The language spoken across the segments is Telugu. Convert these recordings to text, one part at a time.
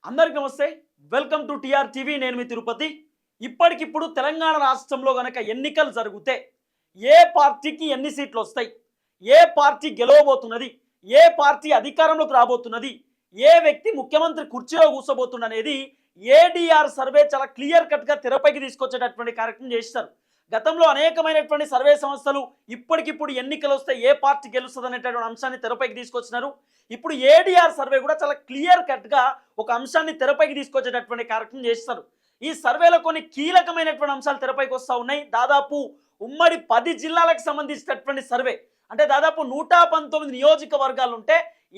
అందరికీ నమస్తే. Welcome to TR TV. నేను మీ తిరుపతి. ఇప్పటికిప్పుడు తెలంగాణ రాష్ట్రంలో గనక ఎన్నికలు జరిగితే ఏ పార్టీకి ఎన్ని సీట్లు వస్తాయి, ఏ పార్టీ గెలవబోతున్నది, ఏ పార్టీ అధికారంలోకి రాబోతున్నది, ఏ వ్యక్తి ముఖ్యమంత్రి కుర్చీలో కూర్చోబోతున్నది ఏడీఆర్ సర్వే చాలా క్లియర్ కట్గా తెరపైకి తీసుకొచ్చేటటువంటి కార్యక్రమం చేస్తారు. గతంలో అనేకమైనటువంటి సర్వే సంస్థలు ఇప్పటికిప్పుడు ఎన్నికలు వస్తే ఏ పార్టీ గెలుస్తుంది అనేటటువంటి అంశాన్ని తెరపైకి తీసుకొచ్చినారు. ఇప్పుడు ఏడీఆర్ సర్వే కూడా చాలా క్లియర్ కట్గా ఒక అంశాన్ని తెరపైకి తీసుకొచ్చేటటువంటి కార్యక్రమం చేస్తారు. ఈ సర్వేలో కొన్ని కీలకమైనటువంటి అంశాలు తెరపైకి వస్తూ ఉన్నాయి. దాదాపు ఉమ్మడి 10 జిల్లాలకు సంబంధించినటువంటి సర్వే. అంటే దాదాపు 119 నియోజకవర్గాలు ఉంటే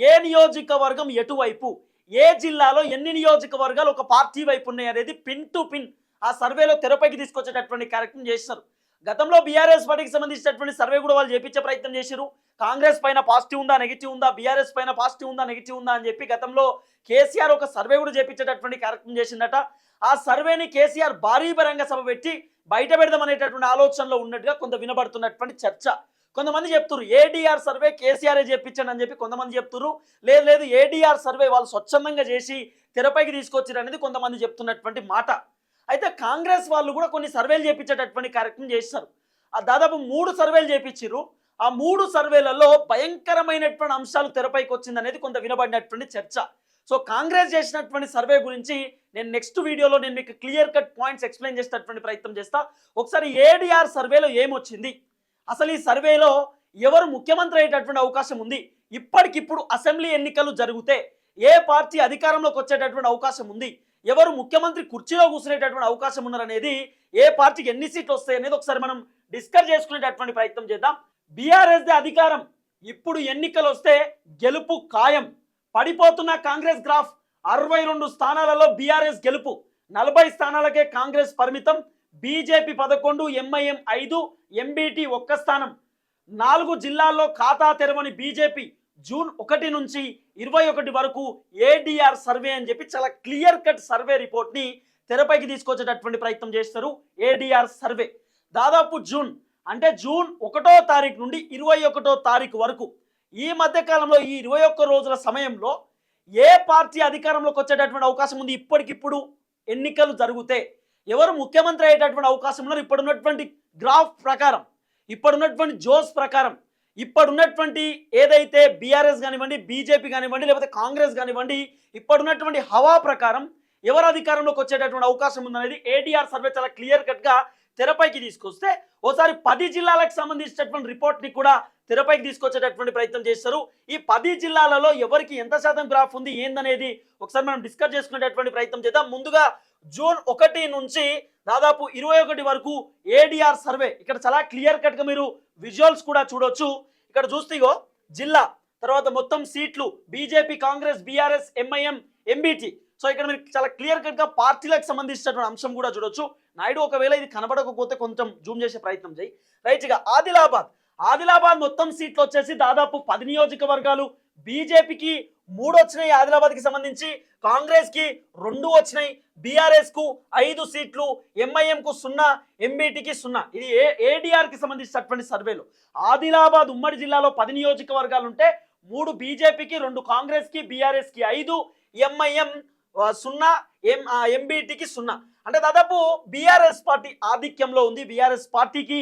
ఏ నియోజకవర్గం ఎటువైపు, ఏ జిల్లాలో ఎన్ని నియోజకవర్గాలు ఒక పార్టీ వైపు ఉన్నాయి అనేది పిన్ టు పిన్ ఆ సర్వేలో తెరపైకి తీసుకొచ్చేటటువంటి కార్యక్రమం చేస్తారు. గతంలో బీఆర్ఎస్ పార్టీకి సంబంధించినటువంటి సర్వే కూడా వాళ్ళు చేపించే ప్రయత్నం చేశారు. కాంగ్రెస్ పైన పాజిటివ్ ఉందా, నెగిటివ్ ఉందా, బీఆర్ఎస్ పైన పాజిటివ్ ఉందా, నెగిటివ్ ఉందా అని చెప్పి గతంలో కేసీఆర్ ఒక సర్వే కూడా చేపించేటటువంటి కార్యక్రమం చేసిందట. ఆ సర్వేని కేసీఆర్ భారీ బహిరంగ సభ పెట్టి బయట పెడదాం అనేటటువంటి ఆలోచనలో ఉన్నట్టుగా కొంత వినబడుతున్నటువంటి చర్చ. కొంతమంది చెప్తున్నారు ఏడీఆర్ సర్వే కేసీఆర్ చేపించండి అని చెప్పి కొంతమంది చెప్తున్నారు. లేదు ఏడీఆర్ సర్వే వాళ్ళు స్వచ్ఛందంగా చేసి తెరపైకి తీసుకొచ్చారు అనేది కొంతమంది చెప్తున్నటువంటి మాట. అయితే కాంగ్రెస్ వాళ్ళు కూడా కొన్ని సర్వేలు చేపించేటటువంటి కార్యక్రమం చేస్తారు. దాదాపు 3 సర్వేలు చేపించారు. ఆ 3 సర్వేలలో భయంకరమైనటువంటి అంశాలు తెరపైకి వచ్చింది అనేది కొంత వినబడినటువంటి చర్చ. సో కాంగ్రెస్ చేసినటువంటి సర్వే గురించి నేను నెక్స్ట్ వీడియోలో నేను మీకు క్లియర్ కట్ పాయింట్స్ ఎక్స్ప్లెయిన్ చేసేటటువంటి ప్రయత్నం చేస్తా. ఒకసారి ఏడీఆర్ సర్వేలో ఏమొచ్చింది, అసలు ఈ సర్వేలో ఎవరు ముఖ్యమంత్రి అయ్యేటటువంటి అవకాశం ఉంది, ఇప్పటికిప్పుడు అసెంబ్లీ ఎన్నికలు జరిగితే ఏ పార్టీ అధికారంలోకి వచ్చేటటువంటి అవకాశం ఉంది, ఎవరు ముఖ్యమంత్రి కుర్చీలో కూర్చునేటటువంటి అవకాశం ఉన్నారనేది, ఏ పార్టీకి ఎన్ని సీట్లు వస్తాయి అనేది ఒకసారి మనం డిస్కస్ చేసుకునేటటువంటి ప్రయత్నం చేద్దాం. బీఆర్ఎస్ దే అధికారం, ఇప్పుడు ఎన్నికలు వస్తే గెలుపు ఖాయం. పడిపోతున్న కాంగ్రెస్ గ్రాఫ్. 62 స్థానాలలో బీఆర్ఎస్ గెలుపు, 40 స్థానాలకే కాంగ్రెస్ పరిమితం. బీజేపీ 11, ఎంఐఎం 5, ఎంబీటీ 1 స్థానం. 4 జిల్లాల్లో ఖాతా తెరవని బీజేపీ. జూన్ 1 నుంచి 21 వరకు ఏడీఆర్ సర్వే అని చెప్పి చాలా క్లియర్ కట్ సర్వే రిపోర్ట్ని తెరపైకి తీసుకొచ్చేటటువంటి ప్రయత్నం చేస్తారు. ఏడీఆర్ సర్వే దాదాపు జూన్ 1వ తారీఖు నుండి 21వ తారీఖు వరకు ఈ మధ్య కాలంలో ఈ 21 రోజుల సమయంలో ఏ పార్టీ అధికారంలోకి వచ్చేటటువంటి అవకాశం ఉంది, ఇప్పటికిప్పుడు ఎన్నికలు జరిగితే ఎవరు ముఖ్యమంత్రి అయ్యేటటువంటి అవకాశం ఉన్నారు, ఇప్పుడున్నటువంటి గ్రాఫ్ ప్రకారం, ఇప్పుడున్నటువంటి జోస్ ప్రకారం, ఇప్పుడున్నటువంటి ఏదైతే బీఆర్ఎస్ కానివ్వండి, బీజేపీ కానివ్వండి, లేకపోతే కాంగ్రెస్ కానివ్వండి, ఇప్పుడున్నటువంటి హవా ప్రకారం ఎవరు అధికారంలోకి వచ్చేటటువంటి అవకాశం ఉందనేది ఏడీఆర్ సర్వే చాలా క్లియర్ కట్గా తెరపైకి తీసుకొస్తే ఓసారి 10 జిల్లాలకు సంబంధించినటువంటి రిపోర్ట్ని కూడా తెరపైకి తీసుకొచ్చేటటువంటి ప్రయత్నం చేస్తారు. ఈ 10 జిల్లాలలో ఎవరికి ఎంత శాతం గ్రాఫ్ ఉంది ఏందనేది ఒకసారి మనం డిస్కస్ చేసుకునేటటువంటి ప్రయత్నం చేద్దాం. ముందుగా జూన్ 1 నుంచి దాదాపు 21 వరకు ఏడీఆర్ సర్వే. ఇక్కడ చాలా క్లియర్ కట్గా మీరు విజువల్స్ కూడా చూడొచ్చు. ఇక్కడ చూస్తేగో జిల్లా, తర్వాత మొత్తం సీట్లు, BJP, Congress, BRS, MIM, MBT. So ఇక్కడ మీరు చాలా క్లియర్ కట్గా పార్టీలకు సంబంధించినటువంటి అంశం కూడా చూడొచ్చు. నాయుడు ఒకవేళ ఇది కనబడకపోతే కొంచెం జూమ్ చేసే ప్రయత్నం చేయి. రైట్గా ఆదిలాబాద్ మొత్తం సీట్లు వచ్చేసి దాదాపు 10 నియోజకవర్గాలు. బీజేపీకి 3 వచ్చినాయి ఆదిలాబాద్కి సంబంధించి, కాంగ్రెస్కి 2 వచ్చినాయి, బీఆర్ఎస్కు 5 సీట్లు, ఎంఐఎంకు 0, ఎంబీటీకి 0. ఇది ఏడీఆర్కి సంబంధించినటువంటి సర్వేలో ఆదిలాబాద్ ఉమ్మడి జిల్లాలో 10 నియోజకవర్గాలు ఉంటే 3 బీజేపీకి, 2 కాంగ్రెస్కి, బీఆర్ఎస్కి 5, ఎంఐఎం 0, ఎంబీటీకి 0. అంటే దాదాపు బీఆర్ఎస్ పార్టీ ఆధిక్యంలో ఉంది. బీఆర్ఎస్ పార్టీకి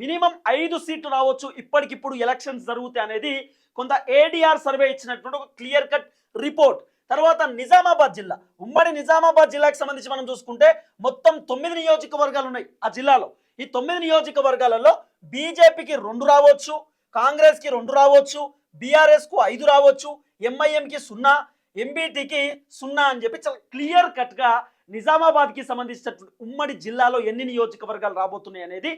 మినిమం 5 సీట్లు రావచ్చు ఇప్పటికిప్పుడు ఎలక్షన్స్ జరుగుతాయి అనేది కొంత ఏడీఆర్ సర్వే ఇచ్చినటువంటి ఒక క్లియర్ కట్ రిపోర్ట్. తర్వాత నిజామాబాద్ జిల్లా, ఉమ్మడి నిజామాబాద్ జిల్లాకు సంబంధించి మనం చూసుకుంటే మొత్తం 9 నియోజకవర్గాలు ఉన్నాయి ఆ జిల్లాలో. ఈ 9 నియోజకవర్గాలలో బీజేపీకి 2 రావచ్చు, కాంగ్రెస్కి 2 రావచ్చు, బీఆర్ఎస్కు 5 రావచ్చు, ఎంఐఎంకి 0, ఎంబీటీకి 0 అని చెప్పి చాలా క్లియర్ కట్గా నిజామాబాద్కి సంబంధించినటువంటి ఉమ్మడి జిల్లాలో ఎన్ని నియోజకవర్గాలు రాబోతున్నాయి అనేది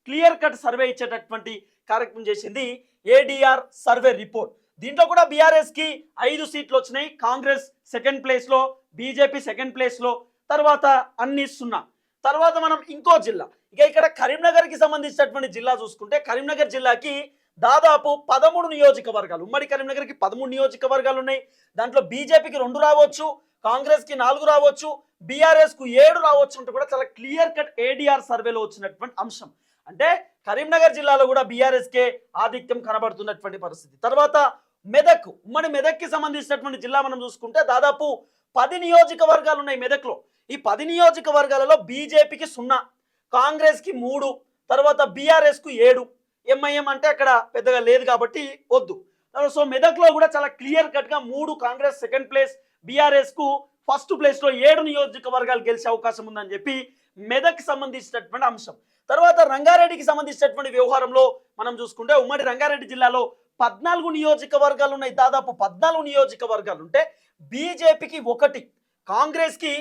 క్లియర్ కట్ సర్వే ఇచ్చేటటువంటి కార్యక్రమం చేసింది ఏడీఆర్ సర్వే రిపోర్ట్. దీంట్లో కూడా బీఆర్ఎస్కి 5 సీట్లు వచ్చినాయి, కాంగ్రెస్ 2nd ప్లేస్లో, బీజేపీ 2nd ప్లేస్లో, తర్వాత అన్ని 0. తర్వాత మనం ఇంకో జిల్లా, ఇక్కడ కరీంనగర్కి సంబంధించినటువంటి జిల్లా చూసుకుంటే కరీంనగర్ జిల్లాకి దాదాపు 13 నియోజకవర్గాలు. ఉమ్మడి కరీంనగర్కి 13 నియోజకవర్గాలు ఉన్నాయి. దాంట్లో బీజేపీకి 2 రావచ్చు, కాంగ్రెస్కి 4 రావచ్చు, బీఆర్ఎస్కు 7 రావచ్చు అంటూ కూడా చాలా క్లియర్ కట్ ఏడీఆర్ సర్వేలో వచ్చినటువంటి అంశం. అంటే కరీంనగర్ జిల్లాలో కూడా బీఆర్ఎస్కే ఆధిక్యం కనబడుతున్నటువంటి పరిస్థితి. తర్వాత మెదక్, ఉమ్మడి మెదక్కి సంబంధించినటువంటి జిల్లా మనం చూసుకుంటే దాదాపు 10 నియోజకవర్గాలు ఉన్నాయి మెదక్లో. ఈ 10 నియోజకవర్గాలలో బీజేపీకి 0, కాంగ్రెస్కి 3, తర్వాత బీఆర్ఎస్కు 7, ఎంఐఎం అంటే అక్కడ పెద్దగా లేదు కాబట్టి వద్దు. సో మెదక్లో కూడా చాలా క్లియర్ కట్గా 3 కాంగ్రెస్ సెకండ్ ప్లేస్, బీఆర్ఎస్కు ఫస్ట్ ప్లేస్లో 7 నియోజకవర్గాలు గెలిచే అవకాశం ఉందని చెప్పి మెదక్కి సంబంధించినటువంటి అంశం. తర్వాత రంగారెడ్డికి సంబంధించినటువంటి వ్యవహారంలో మనం చూసుకుంటే ఉమ్మడి రంగారెడ్డి జిల్లాలో 14 నియోజకవర్గాలు ఉన్నాయి. దాదాపు 14 నియోజకవర్గాలు ఉంటే బీజేపీకి 1, కాంగ్రెస్కి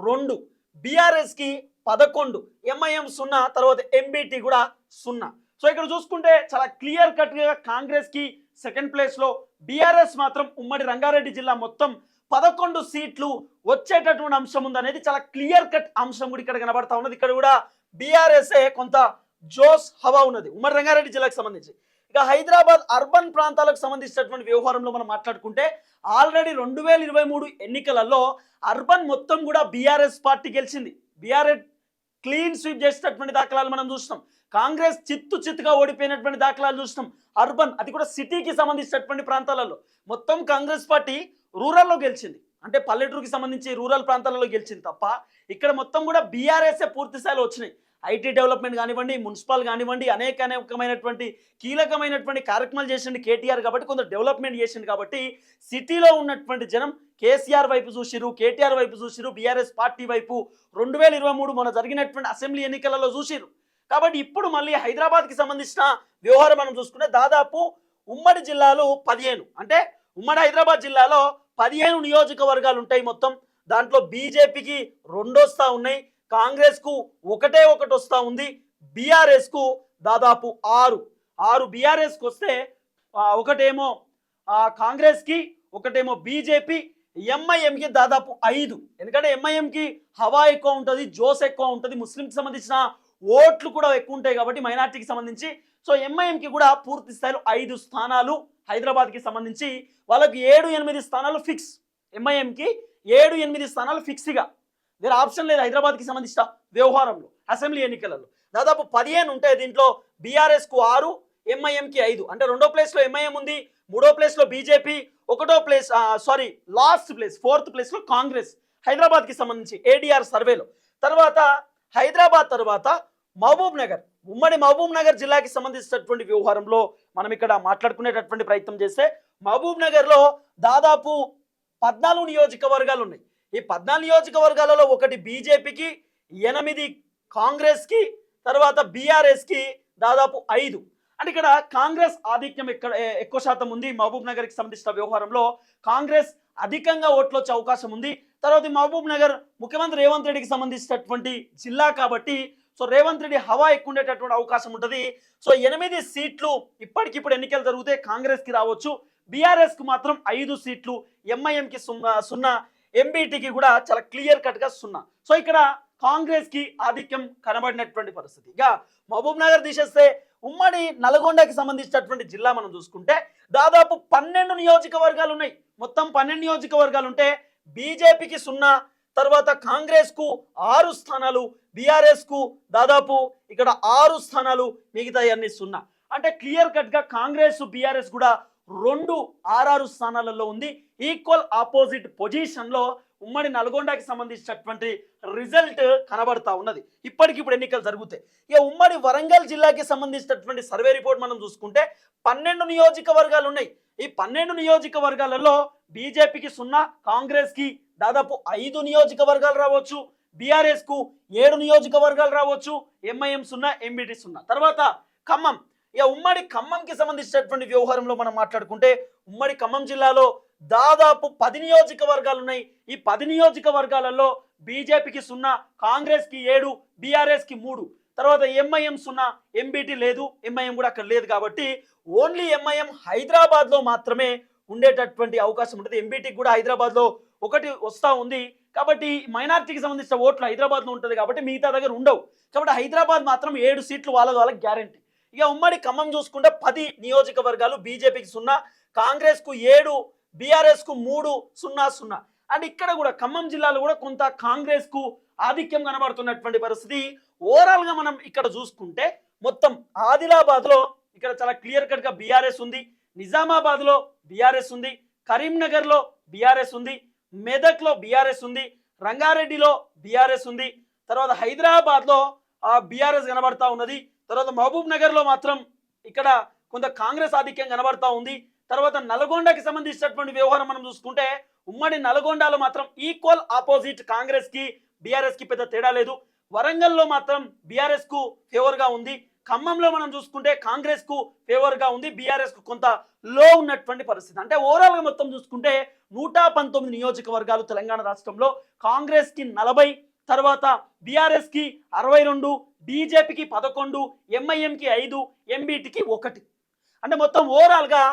2, బీఆర్ఎస్కి 11, ఎంఐఎం 0, తర్వాత ఎంబీటీ కూడా 0. సో ఇక్కడ చూసుకుంటే చాలా క్లియర్ కట్గా కాంగ్రెస్కి సెకండ్ ప్లేస్లో, బీఆర్ఎస్ మాత్రం ఉమ్మడి రంగారెడ్డి జిల్లా మొత్తం 11 సీట్లు వచ్చేటటువంటి అంశం ఉందనేది చాలా క్లియర్ కట్ అంశం కూడా ఇక్కడ కనబడతా ఉన్నది. ఇక్కడ కూడా బీఆర్ఎస్ఏ కొంత జోస్ హవా ఉన్నది ఉమ్మడి రంగారెడ్డి జిల్లాకు సంబంధించి. ఇక హైదరాబాద్ అర్బన్ ప్రాంతాలకు సంబంధించినటువంటి వ్యవహారంలో మనం మాట్లాడుకుంటే ఆల్రెడీ 2023 ఎన్నికలలో అర్బన్ మొత్తం కూడా బీఆర్ఎస్ పార్టీ గెలిచింది. బీఆర్ఎస్ క్లీన్ స్వీప్ చేసేటటువంటి దాఖలాలు మనం చూస్తాం. కాంగ్రెస్ చిత్తుగా ఓడిపోయినటువంటి దాఖలాలు చూస్తాం. అర్బన్, అది కూడా సిటీకి సంబంధించినటువంటి ప్రాంతాలలో మొత్తం కాంగ్రెస్ పార్టీ రూరల్లో గెలిచింది, అంటే పల్లెటూరుకి సంబంధించి రూరల్ ప్రాంతాలలో గెలిచింది తప్ప ఇక్కడ మొత్తం కూడా బీఆర్ఎస్ఏ పూర్తి స్థాయిలో వచ్చినాయి. ఐటీ డెవలప్మెంట్ కానివ్వండి, మున్సిపల్ కానివ్వండి, అనేకమైనటువంటి కీలకమైనటువంటి కార్యక్రమాలు చేసింది కేటీఆర్ కాబట్టి, కొంత డెవలప్మెంట్ చేసింది కాబట్టి సిటీలో ఉన్నటువంటి జనం కేసీఆర్ వైపు చూసిరు, కేటీఆర్ వైపు చూసిరు, బీఆర్ఎస్ పార్టీ వైపు 2023 మొన్న జరిగినటువంటి అసెంబ్లీ ఎన్నికలలో చూసిరు. కాబట్టి ఇప్పుడు మళ్ళీ హైదరాబాద్కి సంబంధించిన వ్యవహారం మనం చూసుకుంటే దాదాపు ఉమ్మడి జిల్లాలో 15, అంటే ఉమ్మడి హైదరాబాద్ జిల్లాలో 15 నియోజకవర్గాలు ఉంటాయి మొత్తం. దాంట్లో బీజేపీకి 2 వస్తూ ఉన్నాయి, కాంగ్రెస్కు 1 వస్తూ ఉంది, బీఆర్ఎస్కు దాదాపు 6 బీఆర్ఎస్కి వస్తే 1 కాంగ్రెస్కి, 1 బీజేపీ, ఎంఐఎంకి దాదాపు 5. ఎందుకంటే ఎంఐఎంకి హవా ఎక్కువ ఉంటుంది, జోస్ ఎక్కువ ఉంటుంది, ముస్లింకి సంబంధించిన ఓట్లు కూడా ఎక్కువ ఉంటాయి కాబట్టి మైనార్టీకి సంబంధించి. సో ఎంఐఎంకి కూడా పూర్తి స్థాయిలో 5 స్థానాలు, హైదరాబాద్కి సంబంధించి వాళ్ళకి 7-8 స్థానాలు ఫిక్స్. ఎంఐఎంకి 7-8 స్థానాలు ఫిక్స్గా, వేరే ఆప్షన్ లేదు హైదరాబాద్కి సంబంధించిన వ్యవహారంలో. అసెంబ్లీ ఎన్నికలలో దాదాపు 15 ఉంటాయి. దీంట్లో బీఆర్ఎస్కు 6, ఎంఐఎంకి 5, అంటే 2వ ప్లేస్లో ఎంఐఎం ఉంది, 3వ ప్లేస్లో బీజేపీ, 1వ ప్లేస్ లాస్ట్ ప్లేస్ 4th ప్లేస్లో కాంగ్రెస్ హైదరాబాద్కి సంబంధించి ఏడీఆర్ సర్వేలో. తర్వాత హైదరాబాద్ తర్వాత మహబూబ్ నగర్, ఉమ్మడి మహబూబ్ నగర్ జిల్లాకి సంబంధించినటువంటి వ్యవహారంలో మనం ఇక్కడ మాట్లాడుకునేటటువంటి ప్రయత్నం చేస్తే మహబూబ్ నగర్లో దాదాపు 14 నియోజకవర్గాలు ఉన్నాయి. ఈ 14 నియోజకవర్గాలలో 1 బీజేపీకి, 8 కాంగ్రెస్కి, తర్వాత బీఆర్ఎస్కి దాదాపు 5. అంటే ఇక్కడ కాంగ్రెస్ ఆధిక్యం ఎక్కువ శాతం ఉంది. మహబూబ్ నగర్కి సంబంధించిన వ్యవహారంలో కాంగ్రెస్ అధికంగా ఓట్లు వచ్చే అవకాశం ఉంది. తర్వాత మహబూబ్ నగర్ ముఖ్యమంత్రి రేవంత్ రెడ్డికి సంబంధించినటువంటి జిల్లా కాబట్టి సో రేవంత్ రెడ్డి హవా ఎక్కువ ఉండేటటువంటి అవకాశం ఉంటుంది. సో 8 సీట్లు ఇప్పటికిప్పుడు ఎన్నికలు జరిగితే కాంగ్రెస్కి రావచ్చు, బీఆర్ఎస్కి మాత్రం 5 సీట్లు, ఎంఐఎంకి 0, ఎంబీటీకి కూడా చాలా క్లియర్ కట్గా 0. సో ఇక్కడ కాంగ్రెస్కి ఆధిక్యం కనబడినటువంటి పరిస్థితి. ఇక మహబూబ్ నగర్ తీసేస్తే ఉమ్మడి నల్గొండకి సంబంధించినటువంటి జిల్లా మనం చూసుకుంటే దాదాపు 12 నియోజకవర్గాలు ఉన్నాయి. మొత్తం 12 నియోజకవర్గాలు ఉంటే బీజేపీకి 0, తర్వాత కాంగ్రెస్కు 6 స్థానాలు, బీఆర్ఎస్కు దాదాపు ఇక్కడ 6 స్థానాలు, మిగతా అన్ని 0. అంటే క్లియర్ కట్గా కాంగ్రెస్ బీఆర్ఎస్ కూడా 2 6 స్థానాలలో ఉంది. ఈక్వల్ ఆపోజిట్ పొజిషన్లో ఉమ్మడి నల్గొండకి సంబంధించినటువంటి రిజల్ట్ కనబడతా ఉన్నది ఇప్పటికిప్పుడు ఎన్నికలు జరుగుతాయి. ఇక ఉమ్మడి వరంగల్ జిల్లాకి సంబంధించినటువంటి సర్వే రిపోర్ట్ మనం చూసుకుంటే 12 నియోజకవర్గాలు ఉన్నాయి. ఈ 12 నియోజకవర్గాలలో బీజేపీకి 0, కాంగ్రెస్కి దాదాపు 5 నియోజకవర్గాలు రావచ్చు, బీఆర్ఎస్కు 7 నియోజకవర్గాలు రావచ్చు, ఎంఐఎం 0, ఎంబీటీ 0. తర్వాత ఖమ్మం, ఇక ఉమ్మడి ఖమ్మంకి సంబంధించినటువంటి వ్యవహారంలో మనం మాట్లాడుకుంటే ఉమ్మడి ఖమ్మం జిల్లాలో దాదాపు 10 నియోజకవర్గాలు ఉన్నాయి. ఈ 10 నియోజకవర్గాలలో బీజేపీకి 0, కాంగ్రెస్కి 7, బీఆర్ఎస్కి 3, తర్వాత ఎంఐఎం 0, ఎంబీటీ లేదు, ఎంఐఎం కూడా అక్కడ లేదు కాబట్టి ఓన్లీ ఎంఐఎం హైదరాబాద్లో మాత్రమే ఉండేటటువంటి అవకాశం ఉంటుంది. ఎంబీటీకి కూడా హైదరాబాద్లో 1 వస్తూ ఉంది కాబట్టి మైనార్టీకి సంబంధించిన ఓట్లు హైదరాబాద్లో ఉంటుంది కాబట్టి మిగతా దగ్గర ఉండవు. కాబట్టి హైదరాబాద్ మాత్రం 7 సీట్లు వాళ్ళకి గ్యారంటీ. ఇక ఉమ్మడి ఖమ్మం చూసుకుంటే 10 నియోజకవర్గాలు, బీజేపీకి 0, కాంగ్రెస్కు 7, బీఆర్ఎస్కు 3, 0, 0. అండ్ ఇక్కడ కూడా ఖమ్మం జిల్లాలో కూడా కొంత కాంగ్రెస్కు ఆధిక్యం కనబడుతున్నటువంటి పరిస్థితి. ఓవరాల్గా మనం ఇక్కడ చూసుకుంటే మొత్తం ఆదిలాబాద్లో ఇక్కడ చాలా క్లియర్ కట్గా బీఆర్ఎస్ ఉంది, నిజామాబాద్లో బీఆర్ఎస్ ఉంది, కరీంనగర్లో బీఆర్ఎస్ ఉంది, మెదక్లో బీఆర్ఎస్ ఉంది, రంగారెడ్డిలో బీఆర్ఎస్ ఉంది, తర్వాత హైదరాబాద్లో బీఆర్ఎస్ కనబడతా ఉన్నది, తర్వాత మహబూబ్ నగర్లో మాత్రం ఇక్కడ కొంత కాంగ్రెస్ ఆధిక్యం కనబడతా ఉంది. తర్వాత నల్గొండకి సంబంధించినటువంటి వ్యవహారం మనం చూసుకుంటే ఉమ్మడి నల్గొండలో మాత్రం ఈక్వల్ ఆపోజిట్ కాంగ్రెస్ కి బీఆర్ఎస్ కి పెద్ద తేడా లేదు. వరంగల్లో మాత్రం బీఆర్ఎస్ కు ఫేవర్ గా ఉంది. ఖమ్మంలో మనం చూసుకుంటే కాంగ్రెస్ కు ఫేవర్ గా ఉంది, బీఆర్ఎస్ కు కొంత లో ఉన్నటువంటి పరిస్థితి. అంటే ఓవరాల్ గా మొత్తం చూసుకుంటే 119 నియోజకవర్గాలు తెలంగాణ రాష్ట్రంలో, కాంగ్రెస్ కి 40, తర్వాత బీఆర్ఎస్ కి 62, బీజేపీకి 11, ఎంఐఎం కి 5, ఎంబీటీకి 1. అంటే మొత్తం ఓవరాల్ గా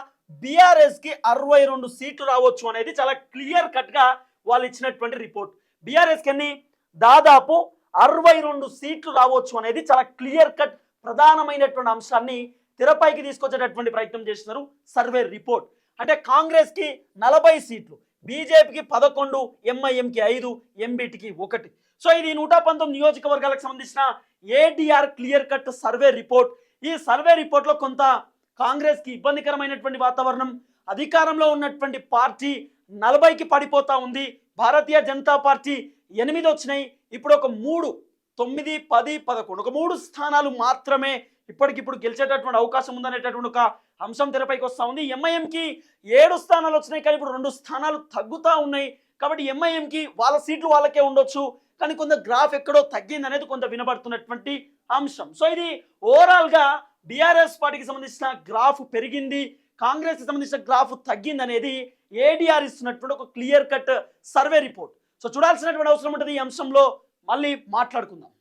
బీఆర్ఎస్ కి 62 సీట్లు రావచ్చు అనేది చాలా క్లియర్ కట్ గా వాళ్ళు ఇచ్చినటువంటి రిపోర్ట్. బీఆర్ఎస్ కి దాదాపు 62 సీట్లు రావచ్చు అనేది చాలా క్లియర్ కట్ ప్రధానమైనటువంటి అంశాన్ని తెరపైకి తీసుకొచ్చేటటువంటి ప్రయత్నం చేస్తున్నారు సర్వే రిపోర్ట్. అంటే కాంగ్రెస్ కి 40 సీట్లు, బీజేపీకి 11, ఎంఐఎంకి 5, ఎంబీటీకి 1. సో ఇది 119 నియోజకవర్గాలకు సంబంధించిన ADR clear cut survey report. ఈ సర్వే రిపోర్ట్ లో కొంత కాంగ్రెస్ కి ఇబ్బందికరమైనటువంటి వాతావరణం, అధికారంలో ఉన్నటువంటి పార్టీ 40కి పడిపోతా ఉంది. భారతీయ జనతా పార్టీ 8 వచ్చినాయి, ఇప్పుడు ఒక 3, 9, 10, 11 ఒక 3 స్థానాలు మాత్రమే ఇప్పటికిప్పుడు గెలిచేటటువంటి అవకాశం ఉందనేటటువంటి ఒక అంశం తెరపైకి వస్తూ ఉంది. ఎంఐఎంకి 7 స్థానాలు వచ్చినాయి, కానీ ఇప్పుడు 2 స్థానాలు తగ్గుతూ ఉన్నాయి. కాబట్టి ఎంఐఎంకి వాళ్ళ సీట్లు వాళ్ళకే ఉండొచ్చు, కానీ కొంత గ్రాఫ్ ఎక్కడో తగ్గింది అనేది కొంత వినబడుతున్నటువంటి అంశం. సో ఇది ఓవరాల్ గా బీఆర్ఎస్ పార్టీకి సంబంధించిన గ్రాఫ్ పెరిగింది, కాంగ్రెస్ కి సంబంధించిన గ్రాఫ్ తగ్గింది అనేది ఏడీఆర్ ఇస్తున్నటువంటి ఒక clear cut survey report. So చూడాల్సినటువంటి అవసరం ఉంటుంది. ఈ అంశంలో మళ్ళీ మాట్లాడుకుందాం.